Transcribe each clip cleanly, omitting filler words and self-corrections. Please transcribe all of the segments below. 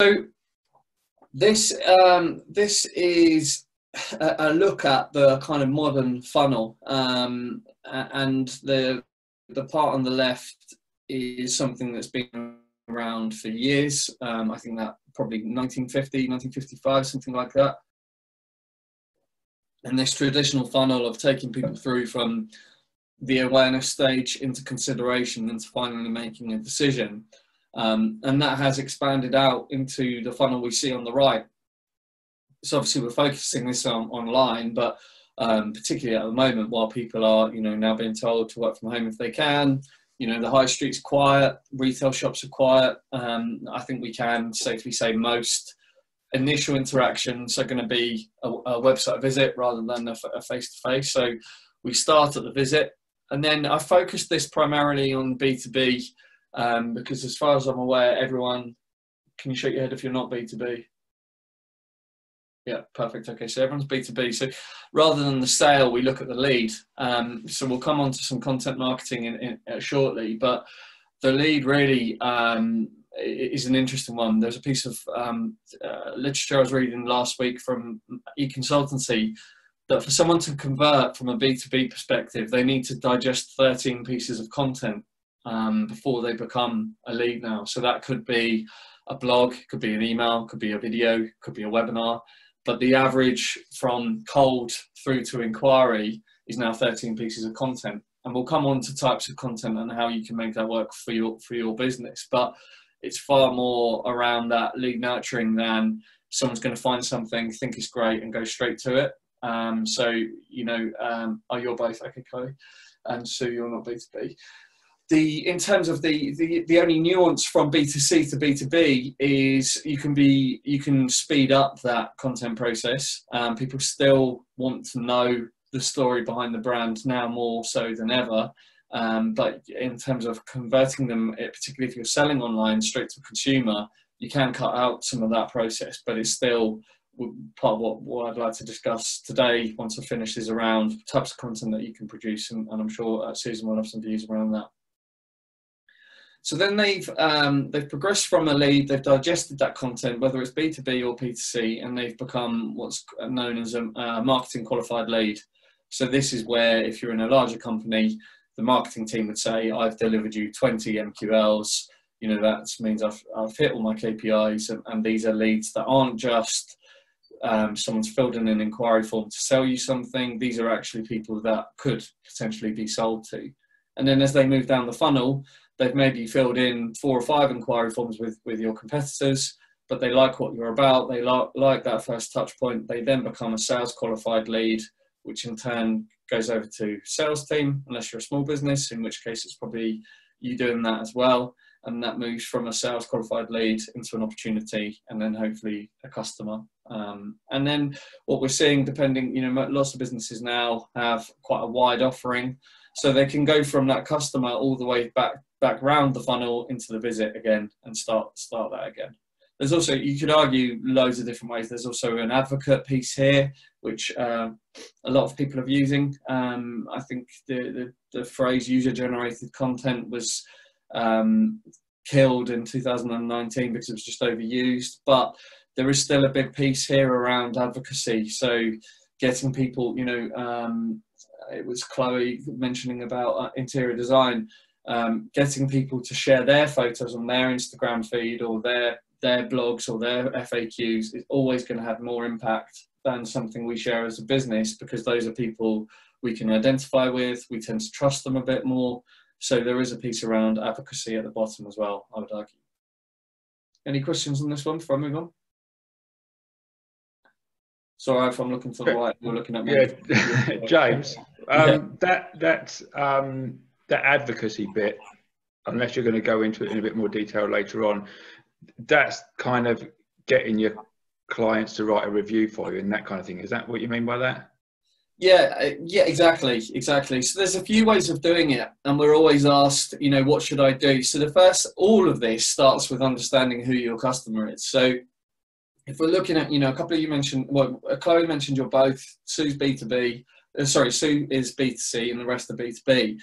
So this is a look at the kind of modern funnel, and the part on the left is something that's been around for years. I think that probably 1950, 1955, something like that. And this traditional funnel of taking people through from the awareness stage into consideration into finally making a decision. And that has expanded out into the funnel we see on the right. So obviously we're focusing this on online, but particularly at the moment, while people are, now being told to work from home if they can, the high street's quiet, retail shops are quiet. I think we can safely say most initial interactions are going to be a website visit rather than a face-to-face. So we start at the visit, and then I focused this primarily on B2B, because as far as I'm aware, everyone, can you shake your head if you're not B2B? Yeah, perfect. Okay, so everyone's B2B. So rather than the sale, we look at the lead. So we'll come on to some content marketing shortly, but the lead really is an interesting one. There's a piece of literature I was reading last week from e-consultancy that for someone to convert from a B2B perspective, they need to digest 13 pieces of content before they become a lead now. So that could be a blog, could be an email, could be a video, could be a webinar. But the average from cold through to inquiry is now 13 pieces of content. And we'll come on to types of content and how you can make that work for your business. But it's far more around that lead nurturing than someone's going to find something, think it's great, and go straight to it. So, you're both, okay, Chloe, and Sue, you're not B2B. In terms of the only nuance from B2C to B2B is you can speed up that content process. People still want to know the story behind the brand now more so than ever. But in terms of converting them, particularly if you're selling online straight to consumer, you can cut out some of that process, but it's still part of what I'd like to discuss today once I finish is around types of content that you can produce, and I'm sure Susan will have some views around that. So then they've progressed from a lead, they've digested that content, whether it's B2B or P2C, and they've become what's known as a marketing qualified lead. So this is where, if you're in a larger company, the marketing team would say, I've delivered you 20 MQLs, that means I've hit all my KPIs, and these are leads that aren't just someone's filled in an inquiry form to sell you something. These are actually people that could potentially be sold to. And then as they move down the funnel, they've maybe filled in 4 or 5 inquiry forms with your competitors, but they like what you're about. They like that first touch point. They then become a sales qualified lead, which in turn goes over to sales team, unless you're a small business, in which case it's probably you doing that as well. And that moves from a sales qualified lead into an opportunity, and then hopefully a customer. And then what we're seeing, depending, lots of businesses now have quite a wide offering. So they can go from that customer all the way back round the funnel into the visit again and start that again. There's also, you could argue loads of different ways. There's also an advocate piece here, which a lot of people are using. I think the phrase user-generated content was killed in 2019 because it was just overused. But there is still a big piece here around advocacy. So getting people, it was Chloe mentioning about interior design, getting people to share their photos on their Instagram feed or their blogs or their FAQs is always going to have more impact than something we share as a business, because those are people we can identify with, we tend to trust them a bit more. So there is a piece around advocacy at the bottom as well, I would argue. Any questions on this one before I move on? Sorry if I'm looking to the right, you're looking at me. Yeah, James, that advocacy bit, unless you're going to go into it in a bit more detail later on, that's kind of getting your clients to write a review for you and that kind of thing. Is that what you mean by that? Yeah, exactly. So there's a few ways of doing it, and we're always asked, what should I do? So all of this starts with understanding who your customer is. So if we're looking at, a couple of you mentioned, Chloe mentioned you're both, Sue's B2B, Sue is B2C and the rest are B2B.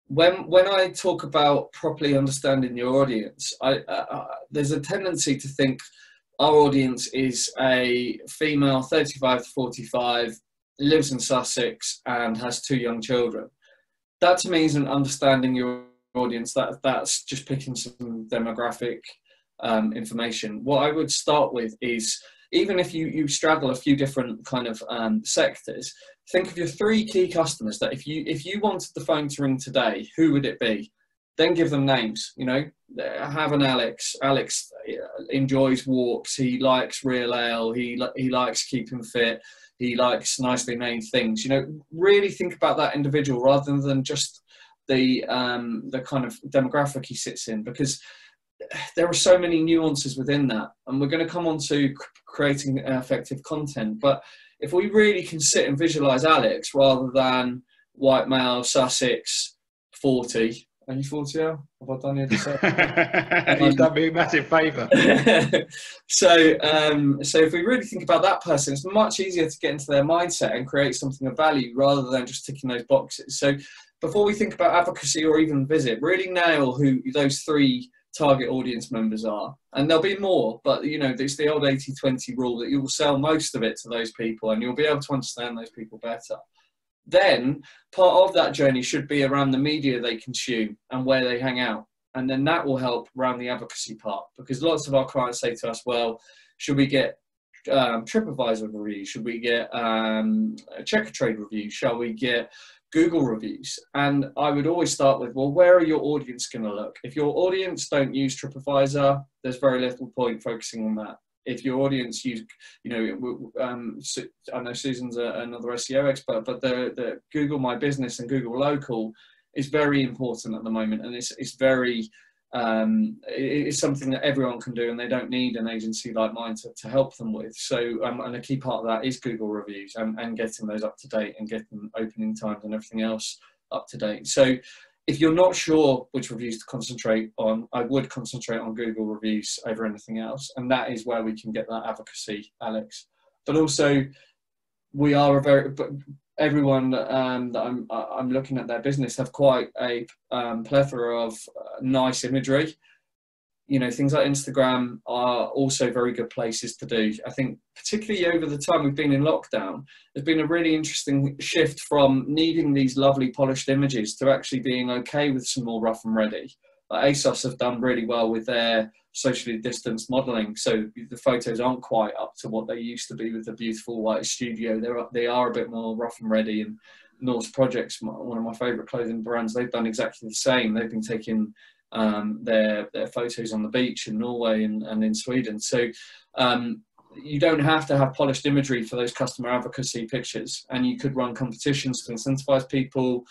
when I talk about properly understanding your audience, there's a tendency to think our audience is a female, 35 to 45, lives in Sussex and has 2 young children. That to me isn't understanding your audience. That's just picking some demographic information. What I would start with is, even if you straddle a few different kind of sectors, think of your 3 key customers that if you wanted the phone to ring today, who would it be? Then give them names. You know, have an Alex. Alex enjoys walks. He likes real ale. He likes keeping fit. He likes nicely made things. You know, really think about that individual rather than just the kind of demographic he sits in, because there are so many nuances within that, and we're going to come on to creating effective content. But if we really can sit and visualize Alex rather than white male, Sussex, 40. Are you 40 now? Have I done you the same? You've done me a massive favour. So if we really think about that person, it's much easier to get into their mindset and create something of value rather than just ticking those boxes. So before we think about advocacy or even visit, really nail who those 3 target audience members are. And there'll be more, but you know, there's the old 80-20 rule that you will sell most of it to those people and you'll be able to understand those people better. Then part of that journey should be around the media they consume and where they hang out. And then that will help around the advocacy part, because lots of our clients say to us, well, should we get TripAdvisor reviews? Should we get a Checker Trade review? Shall we get Google reviews? And I would always start with, well, where are your audience going to look? If your audience don't use TripAdvisor, there's very little point focusing on that. If your audience use, you know, I know Susan's another SEO expert, but the Google My Business and Google Local is very important at the moment, and it's very it's something that everyone can do, and they don't need an agency like mine to help them with. So and a key part of that is Google reviews and getting those up to date and getting opening times and everything else up to date. So if you're not sure which reviews to concentrate on, I would concentrate on Google reviews over anything else. And that is where we can get that advocacy, Alex. But also, we are everyone that I'm looking at their business have quite a plethora of nice imagery. You know, things like Instagram are also very good places to do. I think particularly over the time we've been in lockdown, there's been a really interesting shift from needing these lovely polished images to actually being okay with some more rough and ready. Like ASOS have done really well with their socially distanced modelling, so the photos aren't quite up to what they used to be with the beautiful white studio. They are a bit more rough and ready. And Norse Projects, one of my favourite clothing brands, they've done exactly the same. They've been taking their photos on the beach in Norway and in Sweden. So you don't have to have polished imagery for those customer advocacy pictures, and you could run competitions to incentivize people.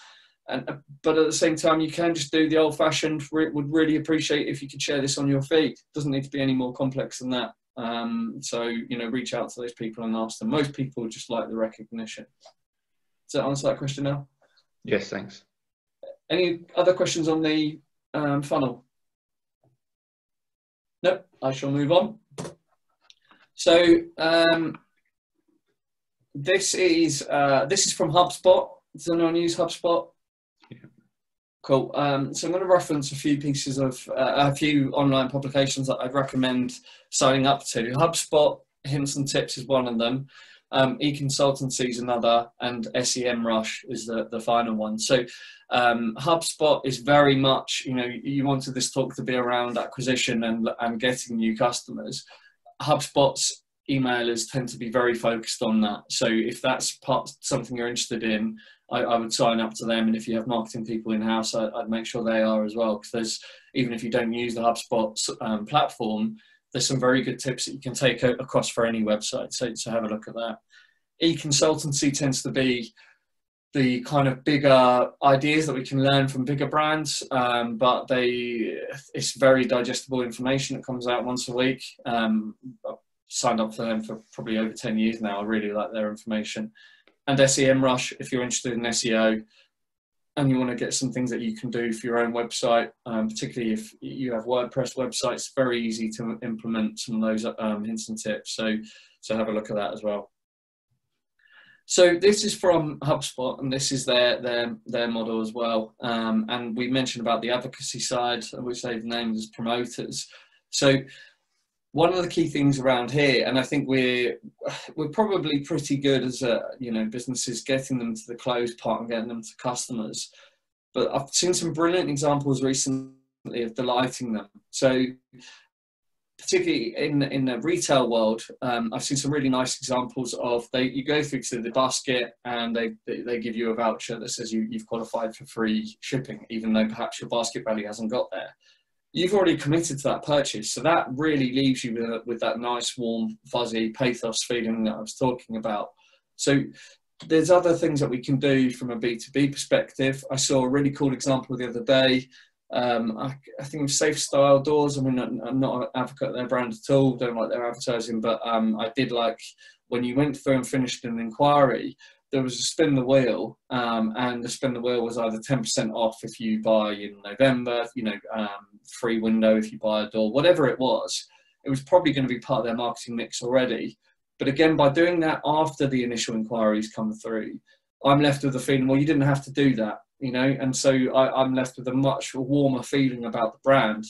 But at the same time, you can just do the old-fashioned, would really appreciate if you could share this on your feed. It doesn't need to be any more complex than that. So, you know, reach out to those people and ask them. Most people just like the recognition. Does that answer that question now? Yes, thanks. Any other questions on the funnel? Nope, I shall move on. So this is from HubSpot. Does anyone use HubSpot? Yeah. Cool. So I'm going to reference a few pieces of a few online publications that I'd recommend signing up to. HubSpot Hints and Tips is one of them. eConsultancy is another, and SEMrush is the final one. So HubSpot is very much, you know, you wanted this talk to be around acquisition and getting new customers. HubSpot's emailers tend to be very focused on that. So if that's something you're interested in, I would sign up to them. And if you have marketing people in-house, I'd make sure they are as well. Because even if you don't use the HubSpot platform, there's some very good tips that you can take across for any website. So have a look at that. E-consultancy tends to be the kind of bigger ideas that we can learn from bigger brands, but it's very digestible information that comes out once a week. I've signed up for them for probably over 10 years now. I really like their information. And SEMrush, if you're interested in SEO and you want to get some things that you can do for your own website, particularly if you have WordPress websites, it's very easy to implement some of those hints and tips. So have a look at that as well. So this is from HubSpot, and this is their model as well. And we mentioned about the advocacy side, which they've named as promoters. So one of the key things around here, and I think we're probably pretty good as businesses, getting them to the close part and getting them to customers. But I've seen some brilliant examples recently of delighting them. So particularly in the retail world, I've seen some really nice examples of you go through to the basket and they give you a voucher that says you've qualified for free shipping, even though perhaps your basket value hasn't got there. You've already committed to that purchase, so that really leaves you with that nice, warm, fuzzy pathos feeling that I was talking about. So there's other things that we can do from a B2B perspective. I saw a really cool example the other day. I think of Safe Style Doors. I mean, I'm not an advocate of their brand at all, don't like their advertising, but I did like when you went through and finished an inquiry, there was a spin the wheel, and the spin the wheel was either 10% off if you buy in November, free window if you buy a door, whatever it was. It was probably going to be part of their marketing mix already. But again, by doing that after the initial inquiries come through, I'm left with the feeling, well, you didn't have to do that, and so I'm left with a much warmer feeling about the brand.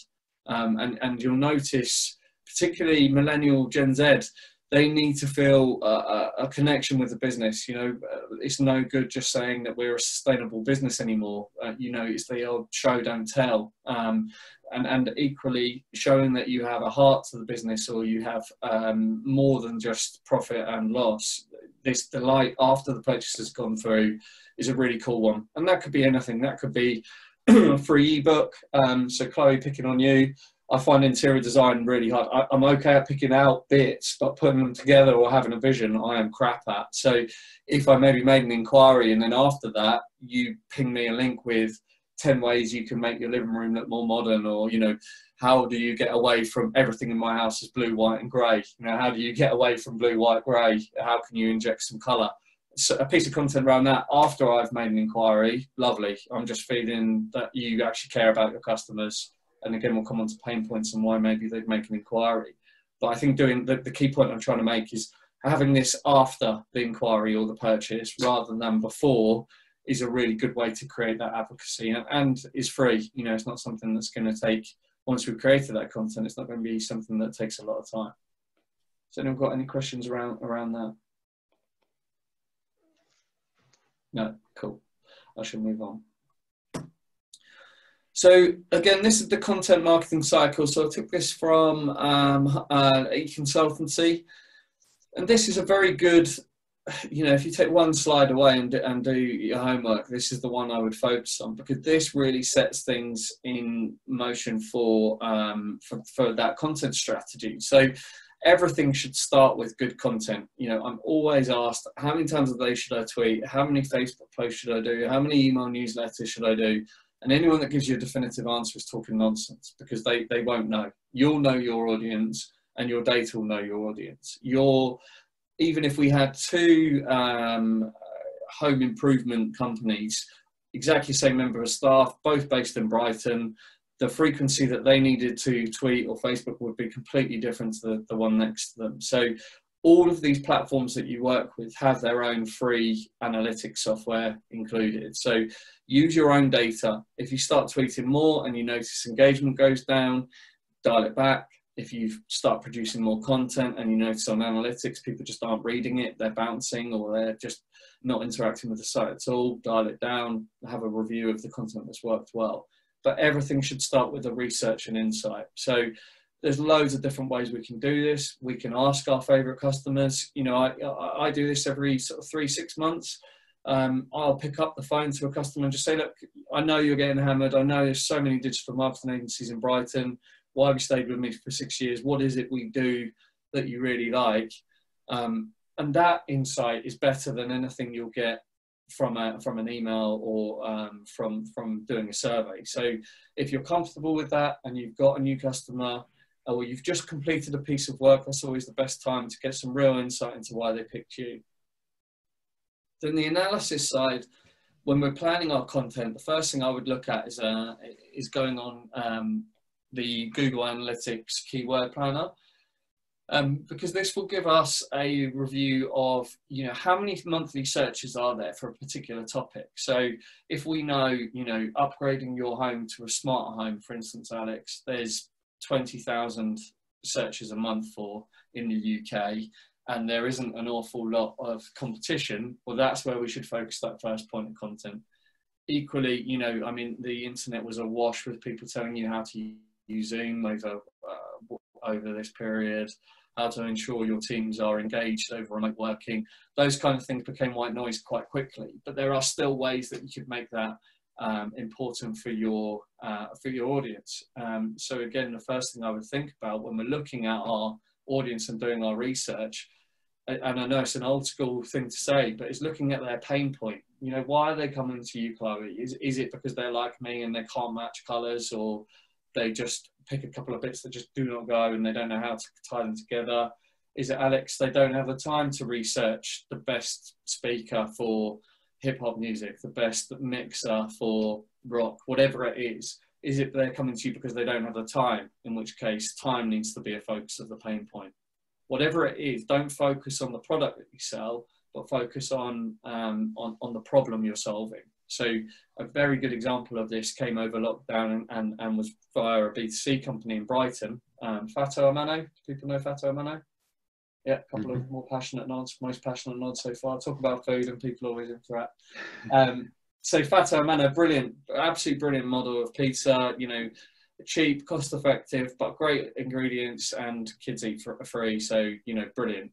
And you'll notice, particularly Millennial Gen Z, they need to feel a connection with the business. It's no good just saying that we're a sustainable business anymore. It's the old show, don't tell. And equally showing that you have a heart to the business, or you have more than just profit and loss. This delight after the purchase has gone through is a really cool one. And that could be anything. That could be a free ebook. So Chloe, picking on you, I find interior design really hard. I'm okay at picking out bits, but putting them together or having a vision, I am crap at. So if I maybe made an inquiry and then after that, you ping me a link with 10 ways you can make your living room look more modern, or, how do you get away from everything in my house is blue, white and grey? How do you get away from blue, white, grey? How can you inject some colour? So a piece of content around that after I've made an inquiry, lovely. I'm just feeling that you actually care about your customers. And again, we'll come on to pain points and why maybe they'd make an inquiry. But I think doing the key point I'm trying to make is having this after the inquiry or the purchase rather than before is a really good way to create that advocacy, and is free. It's not something that's going to take, once we've created that content, it's not going to be something that takes a lot of time. Has anyone got any questions around that? No, cool. I should move on. So again, this is the content marketing cycle. So I took this from a consultancy, and this is a very good, if you take one slide away and do your homework, this is the one I would focus on, because this really sets things in motion for that content strategy. So everything should start with good content. I'm always asked, how many times a day should I tweet? How many Facebook posts should I do? How many email newsletters should I do? And anyone that gives you a definitive answer is talking nonsense, because they won't know. You'll know your audience, and your data will know your audience. Even if we had two home improvement companies, exactly the same member of staff, both based in Brighton, the frequency that they needed to tweet or Facebook would be completely different to the one next to them. So all of these platforms that you work with have their own free analytics software included. So use your own data. If you start tweeting more and you notice engagement goes down, dial it back. If you start producing more content and you notice on analytics, people just aren't reading it, they're bouncing, or they're just not interacting with the site at all, dial it down, have a review of the content that's worked well. But everything should start with the research and insight. So there's loads of different ways we can do this. We can ask our favorite customers. I do this every sort of 3-6 months. I'll pick up the phone to a customer and just say, look, I know you're getting hammered. I know there's so many digital marketing agencies in Brighton. Why have you stayed with me for 6 years? What is it we do that you really like? And that insight is better than anything you'll get from an email or from doing a survey. So if you're comfortable with that and you've got a new customer, or you've just completed a piece of work, that's always the best time to get some real insight into why they picked you. Then the analysis side, when we're planning our content, the first thing I would look at is going on the Google Analytics keyword planner. because this will give us a review of, you know, how many monthly searches are there for a particular topic. So if we know, you know, upgrading your home to a smart home, for instance, Alex, there's 20,000 searches a month for in the UK, and there isn't an awful lot of competition, well, that's where we should focus that first point of content. Equally, you know, I mean, the internet was awash with people telling you how to use Zoom over this period, how to ensure your teams are engaged over remote working. Those kind of things became white noise quite quickly, but there are still ways that you could make that important for your audience. So again, the first thing I would think about when we're looking at our audience and doing our research, and I know it's an old school thing to say, but it's looking at their pain point. You know, why are they coming to you, Chloe? Is it because they're like me and they can't match colours, or they just pick a couple of bits that just do not go and they don't know how to tie them together? Is it, Alex, they don't have the time to research the best speaker for hip hop music, the best mixer for rock, whatever it is? Is it they're coming to you because they don't have the time, in which case time needs to be a focus of the pain point? Whatever it is, don't focus on the product that you sell, but focus on the problem you're solving. So a very good example of this came over lockdown and was via a B2C company in Brighton. Fato Amano, do people know Fato Amano? Yeah, a couple of more passionate nods, most passionate nods so far. Talk about food and people always interact. So Fato Amano, brilliant, absolutely brilliant model of pizza, you know, cheap, cost effective, but great ingredients, and kids eat for free. So, you know, brilliant.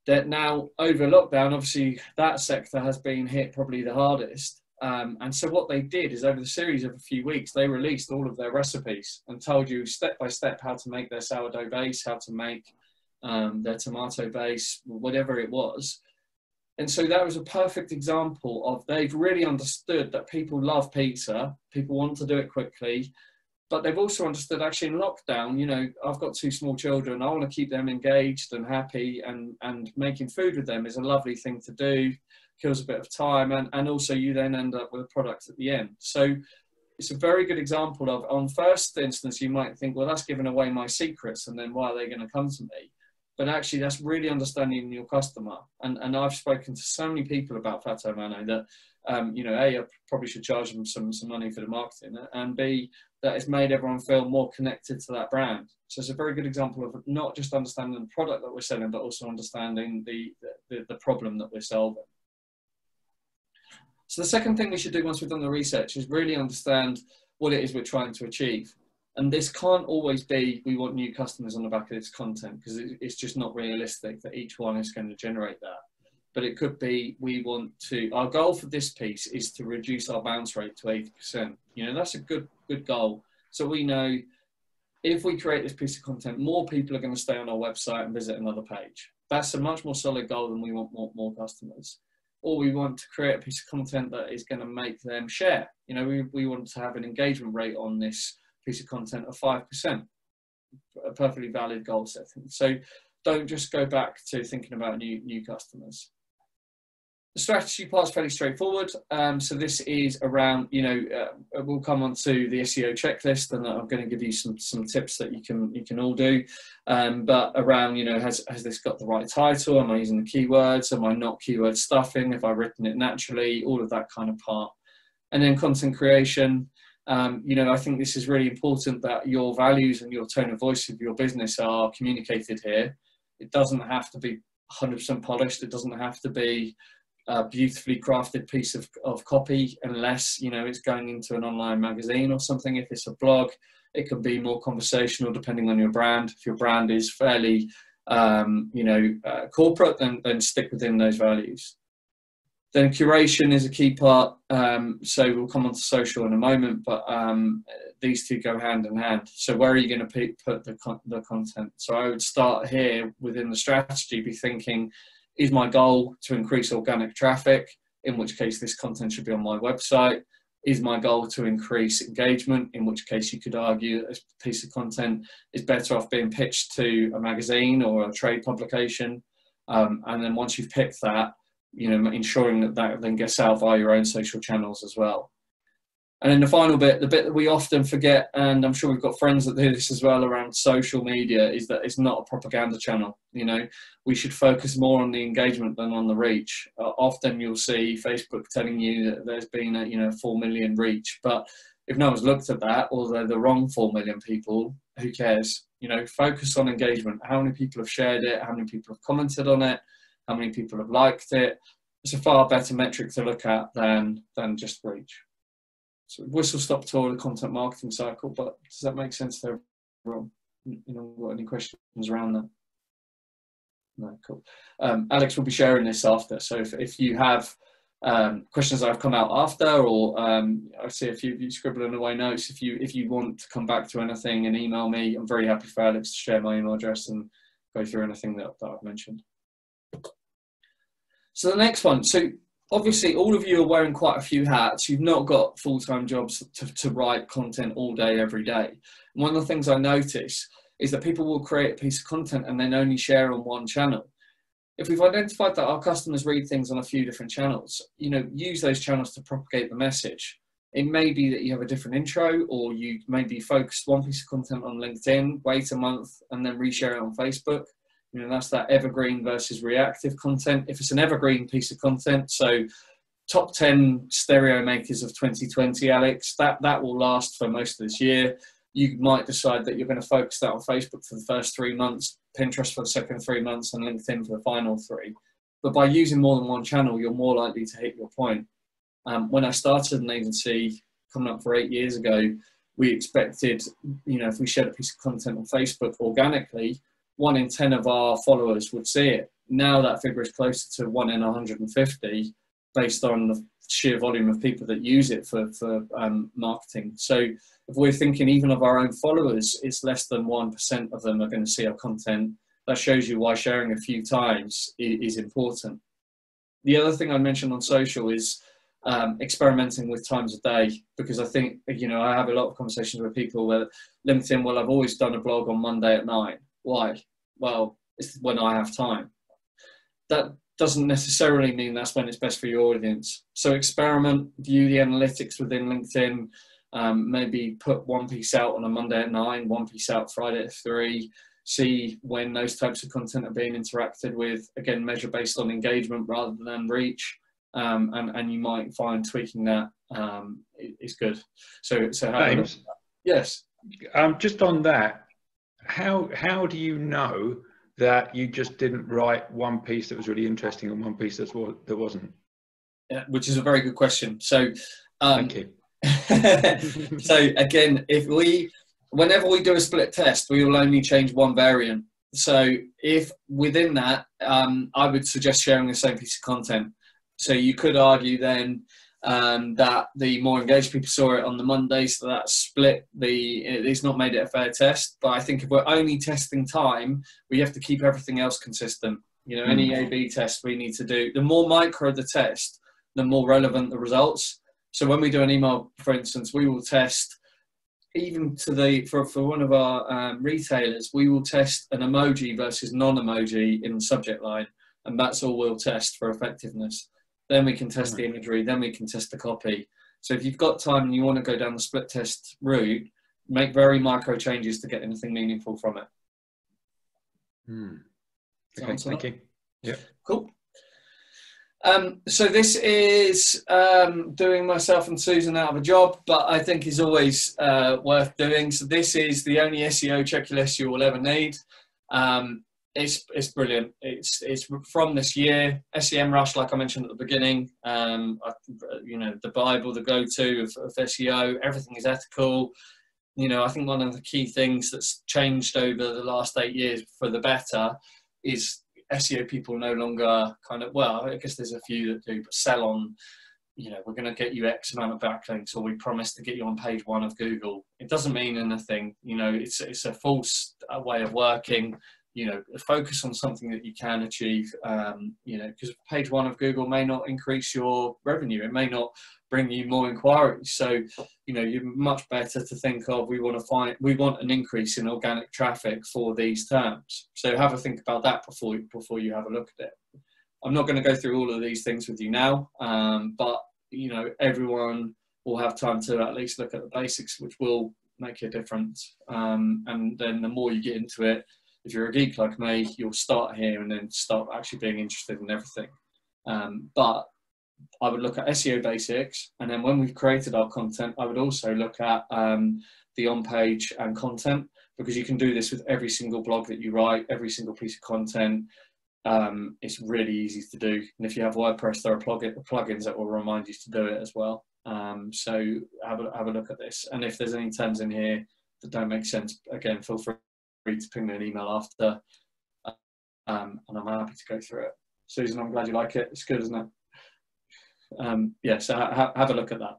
That now over lockdown, obviously that sector has been hit probably the hardest. And so what they did is over the series of a few weeks, they released all of their recipes and told you step by step how to make their sourdough base, how to make their tomato base, whatever it was. And so that was a perfect example of they've really understood that people love pizza, people want to do it quickly, but they've also understood actually in lockdown, you know, I've got 2 small children, I want to keep them engaged and happy, and making food with them is a lovely thing to do, kills a bit of time, and also you then end up with a product at the end. So it's a very good example of, on first instance, you might think, well, that's giving away my secrets, and then why are they going to come to me? But actually that's really understanding your customer. And I've spoken to so many people about Fato Amano that, you know, A, I probably should charge them some money for the marketing, and B, that it's made everyone feel more connected to that brand. So it's a very good example of not just understanding the product that we're selling, but also understanding the problem that we're solving. So the second thing we should do once we've done the research is really understand what it is we're trying to achieve. And this can't always be, we want new customers on the back of this content, because it's just not realistic that each one is going to generate that. But it could be, we want to, our goal for this piece is to reduce our bounce rate to 80%. You know, that's a good goal. So we know if we create this piece of content, more people are going to stay on our website and visit another page. That's a much more solid goal than we want more customers. Or we want to create a piece of content that is going to make them share. You know, we want to have an engagement rate on this piece of content of 5%, a perfectly valid goal setting. So don't just go back to thinking about new customers. The strategy part's fairly straightforward. So this is around, you know, we'll come on to the SEO checklist, and I'm going to give you some tips that you can all do. But around, you know, has this got the right title? Am I using the keywords? Am I not keyword stuffing? Have I written it naturally? All of that kind of part. And then content creation. You know, I think this is really important that your values and your tone of voice of your business are communicated here. It doesn't have to be 100% polished. It doesn't have to be a beautifully crafted piece of copy, unless, you know, it's going into an online magazine or something. If it's a blog, it can be more conversational depending on your brand. If your brand is fairly, you know, corporate, then stick within those values. Then curation is a key part. So we'll come on to social in a moment, but these two go hand in hand. So where are you going to put the content? So I would start here within the strategy, be thinking, is my goal to increase organic traffic, in which case this content should be on my website? Is my goal to increase engagement, in which case you could argue that this piece of content is better off being pitched to a magazine or a trade publication? And then once you've picked that, you know, ensuring that then gets out via your own social channels as well. And then the final bit, the bit that we often forget, and I'm sure we've got friends that do this as well around social media, is that it's not a propaganda channel. You know, we should focus more on the engagement than on the reach. Often you'll see Facebook telling you that there's been a 4 million reach, but if no one's looked at that, or they're the wrong 4 million people, who cares? You know, focus on engagement. How many people have shared it? How many people have commented on it? How many people have liked it? It's a far better metric to look at than just reach. So whistle-stop tour of the content marketing cycle, but does that make sense to everyone? You know, got any questions around that? No, cool. Alex will be sharing this after, so if you have questions that have come out after, or I see a few of you scribbling away notes, if you want to come back to anything and email me, I'm very happy for Alex to share my email address and go through anything that I've mentioned. So the next one, so obviously all of you are wearing quite a few hats. You've not got full-time jobs to write content all day, every day. And one of the things I notice is that people will create a piece of content and then only share on one channel. If we've identified that our customers read things on a few different channels, you know, use those channels to propagate the message. It may be that you have a different intro, or you maybe focus one piece of content on LinkedIn, wait a month, and then reshare it on Facebook. You know, that's that evergreen versus reactive content. If it's an evergreen piece of content, so top 10 stereo makers of 2020, Alex, that will last for most of this year. You might decide that you're going to focus that on Facebook for the first 3 months, Pinterest for the second 3 months, and LinkedIn for the final 3. But by using more than one channel, you're more likely to hit your point. When I started an agency coming up for 8 years ago, we expected, you know, if we shared a piece of content on Facebook organically, 1 in 10 of our followers would see it. Now that figure is closer to 1 in 150 based on the sheer volume of people that use it for marketing. So if we're thinking even of our own followers, it's less than 1% of them are going to see our content. That shows you why sharing a few times is important. The other thing I mentioned on social is experimenting with times of day, because I think, you know, I have a lot of conversations with people where LinkedIn, well, I've always done a blog on Monday at 9. Why? Well, it's when I have time. That doesn't necessarily mean that's when it's best for your audience. So experiment, view the analytics within LinkedIn, maybe put one piece out on a Monday at 9, one piece out Friday at 3, see when those types of content are being interacted with. Again, measure based on engagement rather than reach, and you might find tweaking that is good. So James, yes. Just on that, how do you know that you just didn't write one piece that was really interesting and one piece that wasn't? Yeah, which is a very good question. So, thank you. So again, whenever we do a split test, we will only change one variant. So if within that, I would suggest sharing the same piece of content. So you could argue then that the more engaged people saw it on the Monday, so that split it's not made it a fair test. But I think if we're only testing time, we have to keep everything else consistent. You know, any A/B test we need to do, the more micro the test, the more relevant the results. So when we do an email, for instance, we will test even for one of our retailers, we will test an emoji versus non-emoji in the subject line, and that's all we'll test for effectiveness. Then we can test the imagery, then we can test the copy. So if you've got time and you want to go down the split test route, make very micro changes to get anything meaningful from it. Okay, thank you. Yeah. Cool. So this is doing myself and Susan out of a job, but I think is always worth doing. So this is the only SEO checklist you will ever need. It's brilliant. It's from this year. SEMrush, like I mentioned at the beginning, you know, the Bible, the go-to of SEO. Everything is ethical. You know, I think one of the key things that's changed over the last 8 years for the better is SEO people no longer kind of, well, I guess there's a few that do, but sell on, you know, we're going to get you X amount of backlinks, or we promise to get you on page 1 of Google. It doesn't mean anything. You know, it's a false way of working. You know, focus on something that you can achieve, you know, because page 1 of Google may not increase your revenue. It may not bring you more inquiries. So, you know, you're much better to think of, we want an increase in organic traffic for these terms. So have a think about that before you have a look at it. I'm not going to go through all of these things with you now, but, you know, everyone will have time to at least look at the basics, which will make a difference. And then the more you get into it, if you're a geek like me, you'll start here and then start actually being interested in everything. But I would look at SEO basics, and then when we've created our content, I would also look at the on-page and content, because you can do this with every single blog that you write, every single piece of content. It's really easy to do, and if you have WordPress, there are plugins that will remind you to do it as well. So have a look at this, and if there's any terms in here that don't make sense, again, feel free to ping me an email after, and I'm happy to go through it. Susan, I'm glad you like it. It's good, isn't it? Yeah, so have a look at that.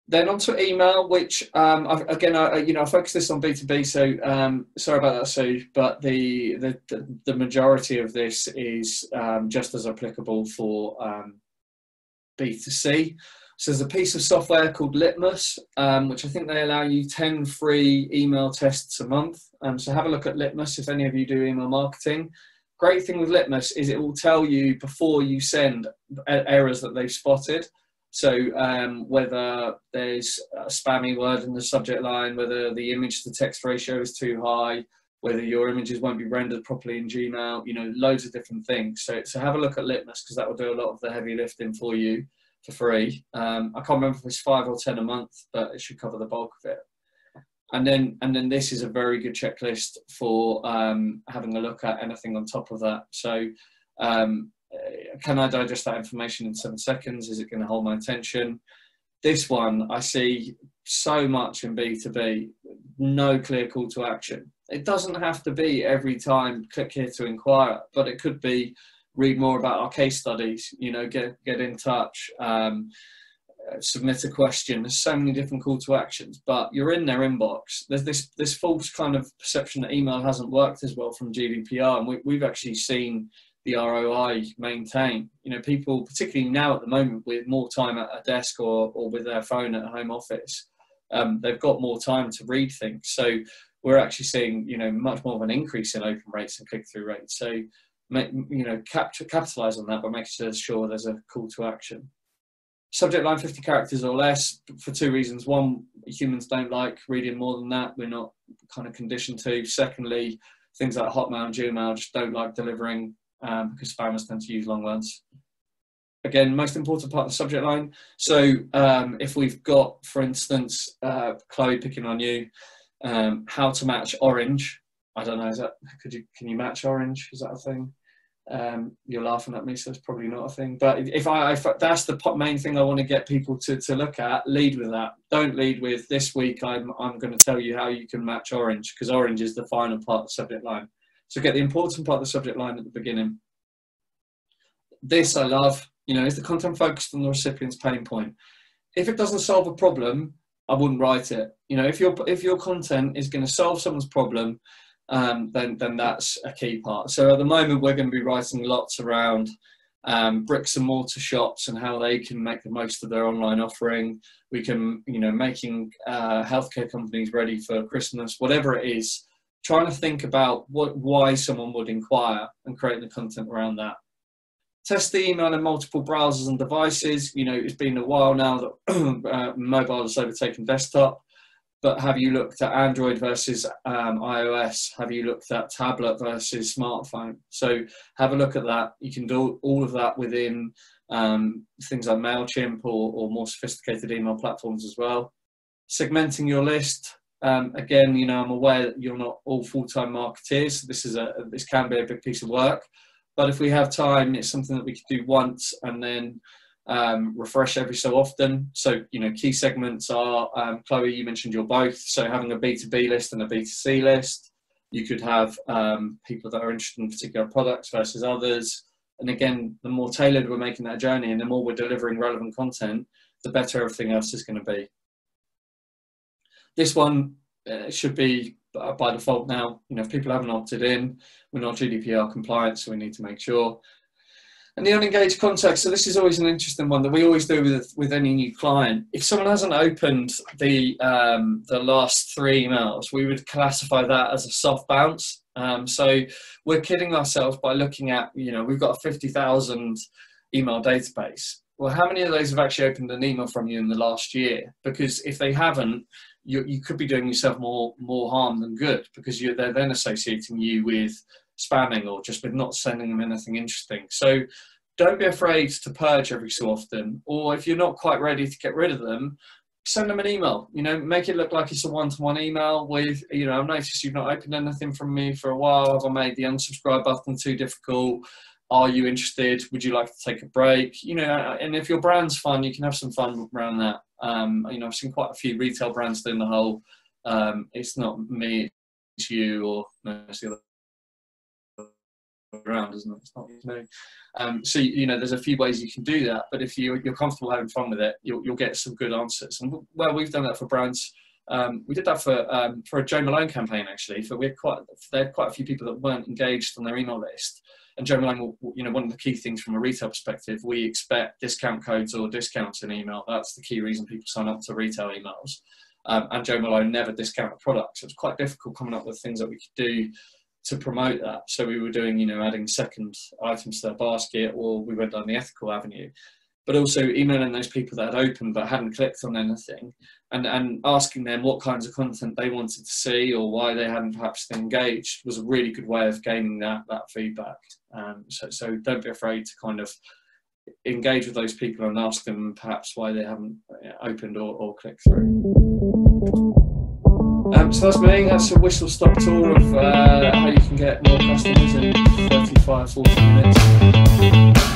Then onto email, which I focus this on B2B, so sorry about that, Sue, but the majority of this is just as applicable for B2C. So there's a piece of software called Litmus, which I think they allow you 10 free email tests a month. So have a look at Litmus if any of you do email marketing. Great thing with Litmus is it will tell you before you send errors that they've spotted. So whether there's a spammy word in the subject line, whether the image to text ratio is too high, whether your images won't be rendered properly in Gmail, loads of different things. So have a look at Litmus, because that will do a lot of the heavy lifting for you for free. I can't remember if it's 5 or 10 a month, but it should cover the bulk of it. And then this is a very good checklist for having a look at anything on top of that. So can I digest that information in 7 seconds? Is it going to hold my attention? This one, I see so much in B2B, no clear call to action. It doesn't have to be every time click here to inquire, but it could be read more about our case studies, get in touch, submit a question. There's so many different call to actions, but you're in their inbox. There's this false kind of perception that email hasn't worked as well from GDPR, and we've actually seen the ROI maintain. People, particularly now at the moment, with more time at a desk or with their phone at a home office, they've got more time to read things. So we're actually seeing, much more of an increase in open rates and click-through rates. So, capitalize on that by making sure there's a call to action. Subject line 50 characters or less for 2 reasons. One, humans don't like reading more than that. We're not kind of conditioned to. Secondly, things like Hotmail and Gmail just don't like delivering because spammers tend to use long words. Again, most important part of the subject line. So if we've got, for instance, Chloe, picking on you, how to match orange. I don't know, can you match orange? Is that a thing? You're laughing at me, so it's probably not a thing. But if that's the main thing I want to get people to look at, lead with that. Don't lead with, this week I'm going to tell you how you can match orange, because orange is the final part of the subject line. So get the important part of the subject line at the beginning. This I love, is the content focused on the recipient's pain point? If it doesn't solve a problem, I wouldn't write it. If your content is going to solve someone's problem, then that's a key part. So at the moment, we're going to be writing lots around bricks and mortar shops and how they can make the most of their online offering. We can, making healthcare companies ready for Christmas, whatever it is, trying to think about why someone would inquire and create the content around that. Test the email in multiple browsers and devices. It's been a while now that mobile has overtaken desktop. But have you looked at Android versus iOS? Have you looked at tablet versus smartphone? So have a look at that. You can do all of that within things like MailChimp or more sophisticated email platforms as well. Segmenting your list. Again, I'm aware that you're not all full-time marketeers. So this can be a big piece of work. But if we have time, it's something that we could do once and then refresh every so often. So, key segments are, Chloe, you mentioned you're both. So having a B2B list and a B2C list. You could have people that are interested in particular products versus others. And again, the more tailored we're making that journey and the more we're delivering relevant content, the better everything else is going to be. This one should be by default now. If people haven't opted in, we're not GDPR compliant, so we need to make sure. And the unengaged contact, so this is always an interesting one that we always do with any new client. If someone hasn't opened the last 3 emails, we would classify that as a soft bounce. So we're kidding ourselves by looking at, we've got a 50,000 email database. well, how many of those have actually opened an email from you in the last year? Because if they haven't, you could be doing yourself more harm than good, because they're then associating you with spamming or just with not sending them anything interesting. So don't be afraid to purge every so often, or if you're not quite ready to get rid of them, send them an email. You know, make it look like it's a one-to-one email with, you know, I've noticed you've not opened anything from me for a while. Have I made the unsubscribe button too difficult? Are you interested? Would you like to take a break? You know, and if your brand's fun, you can have some fun around that. You know, I've seen quite a few retail brands doing the whole, it's not me, it's you, or no, it's the other around, isn't it? It's not me. So, you know, there's a few ways you can do that, but if you're comfortable having fun with it, you'll get some good answers. And well, we've done that for brands. We did that for a Joe Malone campaign, actually. There had quite a few people that weren't engaged on their email list. And Joe Malone, you know, one of the key things from a retail perspective, we expect discount codes or discounts in email. That's the key reason people sign up to retail emails. And Joe Malone never discounted products. So it was quite difficult coming up with things that we could do to promote that. So we were doing, you know, adding second items to their basket, or we went down the ethical avenue. But also emailing those people that had opened but hadn't clicked on anything, and asking them what kinds of content they wanted to see or why they hadn't perhaps engaged was a really good way of gaining that feedback. So don't be afraid to kind of engage with those people and ask them perhaps why they haven't opened or clicked through. So that's me. That's a whistle-stop tour of how you can get more customers in 35, 40 minutes.